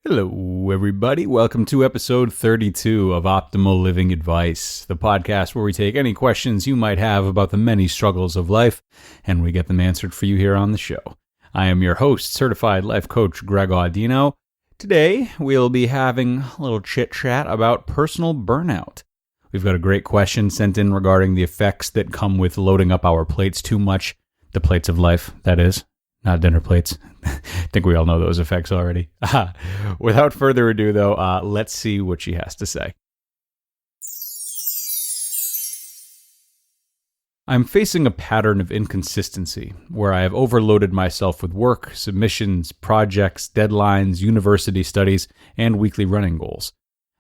Hello, everybody. Welcome to episode 32 of Optimal Living Advice, the podcast where we take any questions you might have about the many struggles of life, and we get them answered for you here on the show. I am your host, certified life coach Greg Audino. Today, we'll be having a little chit-chat about personal burnout. We've got a great question sent in regarding the effects that come with loading up our plates too much. The plates of life, that is. Not dinner plates. I think we all know those effects already. Without further ado, though, let's see what she has to say. I'm facing a pattern of inconsistency where I have overloaded myself with work, submissions, projects, deadlines, university studies, and weekly running goals.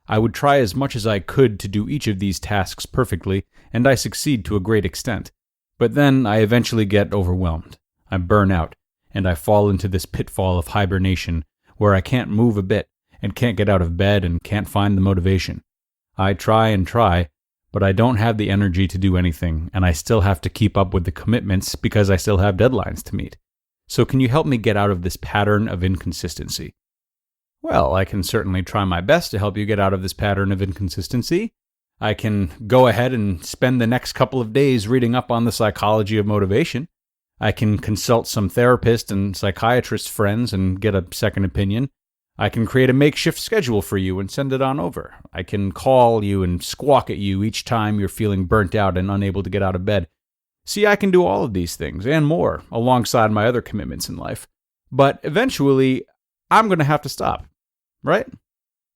I would try as much as I could to do each of these tasks perfectly, and I succeed to a great extent. But then I eventually get overwhelmed. I burn out. And I fall into this pitfall of hibernation where I can't move a bit and can't get out of bed and can't find the motivation. I try and try, but I don't have the energy to do anything, and I still have to keep up with the commitments because I still have deadlines to meet. So can you help me get out of this pattern of inconsistency? Well, I can certainly try my best to help you get out of this pattern of inconsistency. I can go ahead and spend the next couple of days reading up on the psychology of motivation. I can consult some therapist and psychiatrist friends and get a second opinion. I can create a makeshift schedule for you and send it on over. I can call you and squawk at you each time you're feeling burnt out and unable to get out of bed. See, I can do all of these things and more alongside my other commitments in life. But eventually, I'm going to have to stop, right?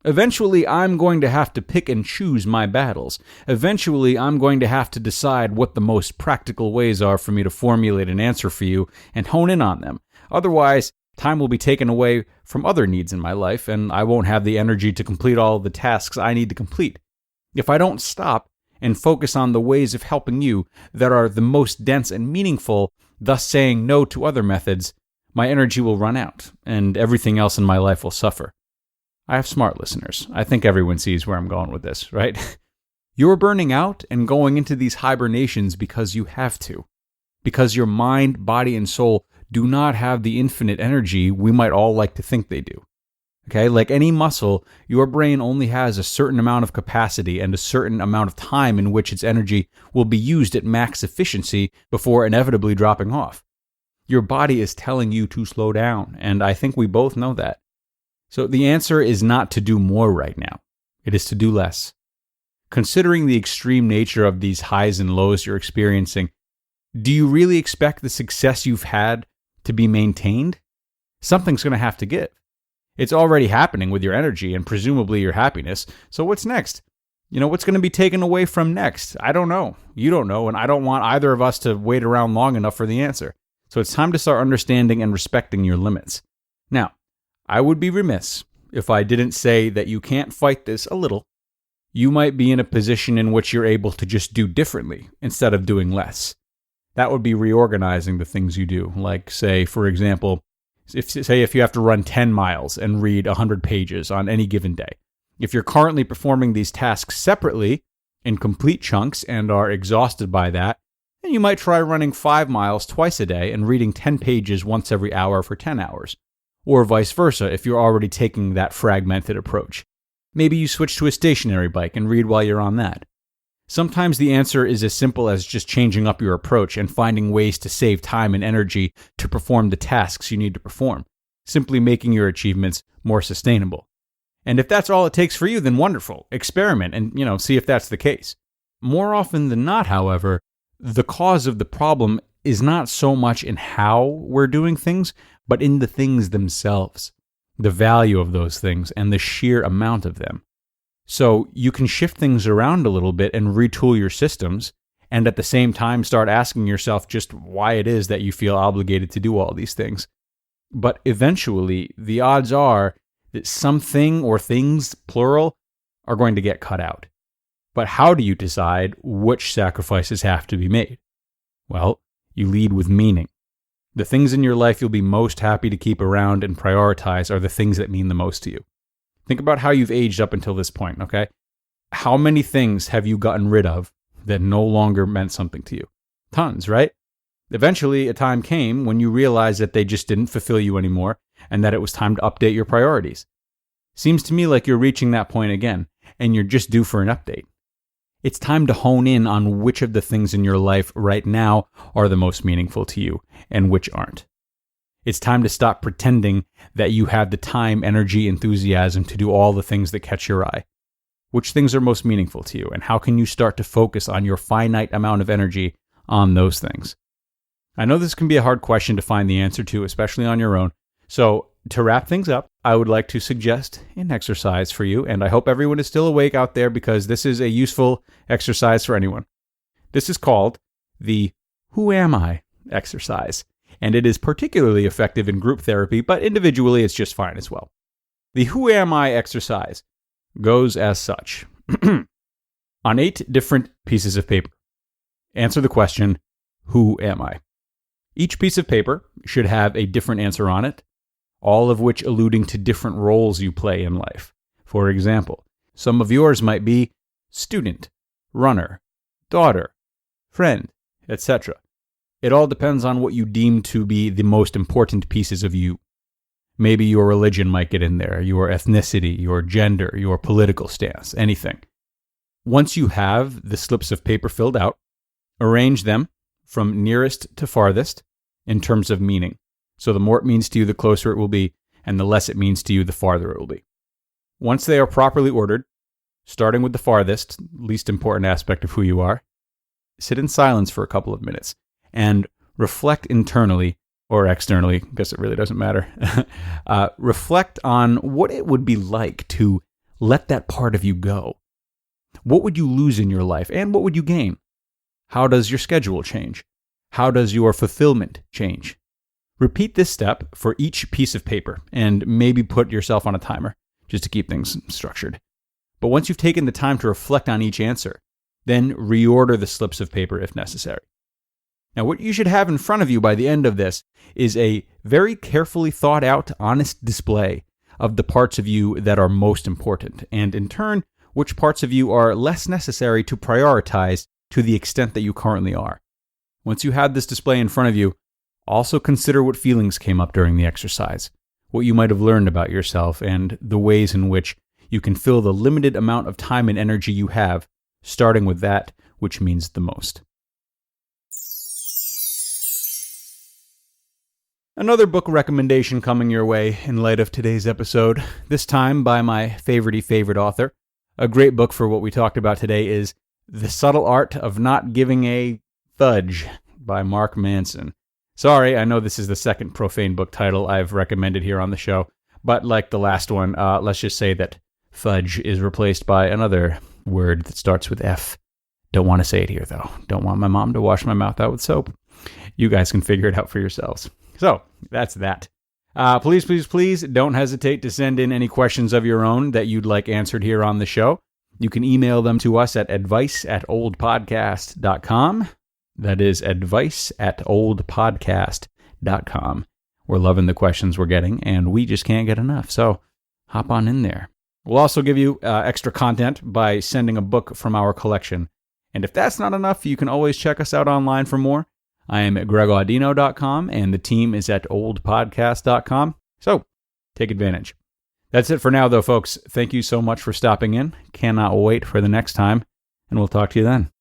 Eventually, I'm going to have to pick and choose my battles. Eventually, I'm going to have to decide what the most practical ways are for me to formulate an answer for you and hone in on them. Otherwise, time will be taken away from other needs in my life, and I won't have the energy to complete all of the tasks I need to complete. If I don't stop and focus on the ways of helping you that are the most dense and meaningful, thus saying no to other methods, my energy will run out, and everything else in my life will suffer. I have smart listeners. I think everyone sees where I'm going with this, right? You're burning out and going into these hibernations because you have to. Because your mind, body, and soul do not have the infinite energy we might all like to think they do. Okay, like any muscle, your brain only has a certain amount of capacity and a certain amount of time in which its energy will be used at max efficiency before inevitably dropping off. Your body is telling you to slow down, and I think we both know that. So the answer is not to do more right now. It is to do less. Considering the extreme nature of these highs and lows you're experiencing, do you really expect the success you've had to be maintained? Something's going to have to give. It's already happening with your energy and presumably your happiness. So what's next? What's going to be taken away from next? I don't know. You don't know, and I don't want either of us to wait around long enough for the answer. So it's time to start understanding and respecting your limits. Now, I would be remiss if I didn't say that you can't fight this a little. You might be in a position in which you're able to just do differently instead of doing less. That would be reorganizing the things you do. Like, say, for example, if you have to run 10 miles and read 100 pages on any given day. If you're currently performing these tasks separately in complete chunks and are exhausted by that, then you might try running 5 miles twice a day and reading 10 pages once every hour for 10 hours. Or vice versa if you're already taking that fragmented approach. Maybe you switch to a stationary bike and read while you're on that. Sometimes the answer is as simple as just changing up your approach and finding ways to save time and energy to perform the tasks you need to perform, simply making your achievements more sustainable. And if that's all it takes for you, then wonderful. Experiment and, see if that's the case. More often than not, however, the cause of the problem is not so much in how we're doing things, but in the things themselves, the value of those things, and the sheer amount of them. So you can shift things around a little bit and retool your systems, and at the same time start asking yourself just why it is that you feel obligated to do all these things. But eventually, the odds are that something or things, plural, are going to get cut out. But how do you decide which sacrifices have to be made? Well, you lead with meaning. The things in your life you'll be most happy to keep around and prioritize are the things that mean the most to you. Think about how you've aged up until this point, okay? How many things have you gotten rid of that no longer meant something to you? Tons, right? Eventually, a time came when you realized that they just didn't fulfill you anymore and that it was time to update your priorities. Seems to me like you're reaching that point again, and you're just due for an update. It's time to hone in on which of the things in your life right now are the most meaningful to you, and which aren't. It's time to stop pretending that you have the time, energy, enthusiasm to do all the things that catch your eye. Which things are most meaningful to you, and how can you start to focus on your finite amount of energy on those things? I know this can be a hard question to find the answer to, especially on your own. So, to wrap things up, I would like to suggest an exercise for you, and I hope everyone is still awake out there because this is a useful exercise for anyone. This is called the Who Am I exercise, and it is particularly effective in group therapy, but individually it's just fine as well. The Who Am I exercise goes as such. On 8 different pieces of paper, answer the question, who am I? Each piece of paper should have a different answer on it, all of which alluding to different roles you play in life. For example, some of yours might be student, runner, daughter, friend, etc. It all depends on what you deem to be the most important pieces of you. Maybe your religion might get in there, your ethnicity, your gender, your political stance, anything. Once you have the slips of paper filled out, arrange them from nearest to farthest in terms of meaning. So the more it means to you, the closer it will be, and the less it means to you, the farther it will be. Once they are properly ordered, starting with the farthest, least important aspect of who you are, sit in silence for a couple of minutes and reflect internally or externally, I guess it really doesn't matter. Reflect on what it would be like to let that part of you go. What would you lose in your life, and what would you gain? How does your schedule change? How does your fulfillment change? Repeat this step for each piece of paper, and maybe put yourself on a timer, just to keep things structured. But once you've taken the time to reflect on each answer, then reorder the slips of paper if necessary. Now, what you should have in front of you by the end of this is a very carefully thought out, honest display of the parts of you that are most important, and in turn, which parts of you are less necessary to prioritize to the extent that you currently are. Once you have this display in front of you, also consider what feelings came up during the exercise, what you might have learned about yourself, and the ways in which you can fill the limited amount of time and energy you have, starting with that which means the most. Another book recommendation coming your way in light of today's episode, this time by my favorite author. A great book for what we talked about today is The Subtle Art of Not Giving a Fudge by Mark Manson. Sorry, I know this is the second profane book title I've recommended here on the show, but like the last one, let's just say that fudge is replaced by another word that starts with F. Don't want to say it here, though. Don't want my mom to wash my mouth out with soap. You guys can figure it out for yourselves. So, that's that. Please don't hesitate to send in any questions of your own that you'd like answered here on the show. You can email them to us at advice@oldpodcast.com. That is advice@oldpodcast.com. We're loving the questions we're getting, and we just can't get enough. So, hop on in there. We'll also give you extra content by sending a book from our collection. And if that's not enough, you can always check us out online for more. I am at gregaudino.com, and the team is at oldpodcast.com. So, take advantage. That's it for now, though, folks. Thank you so much for stopping in. Cannot wait for the next time, and we'll talk to you then.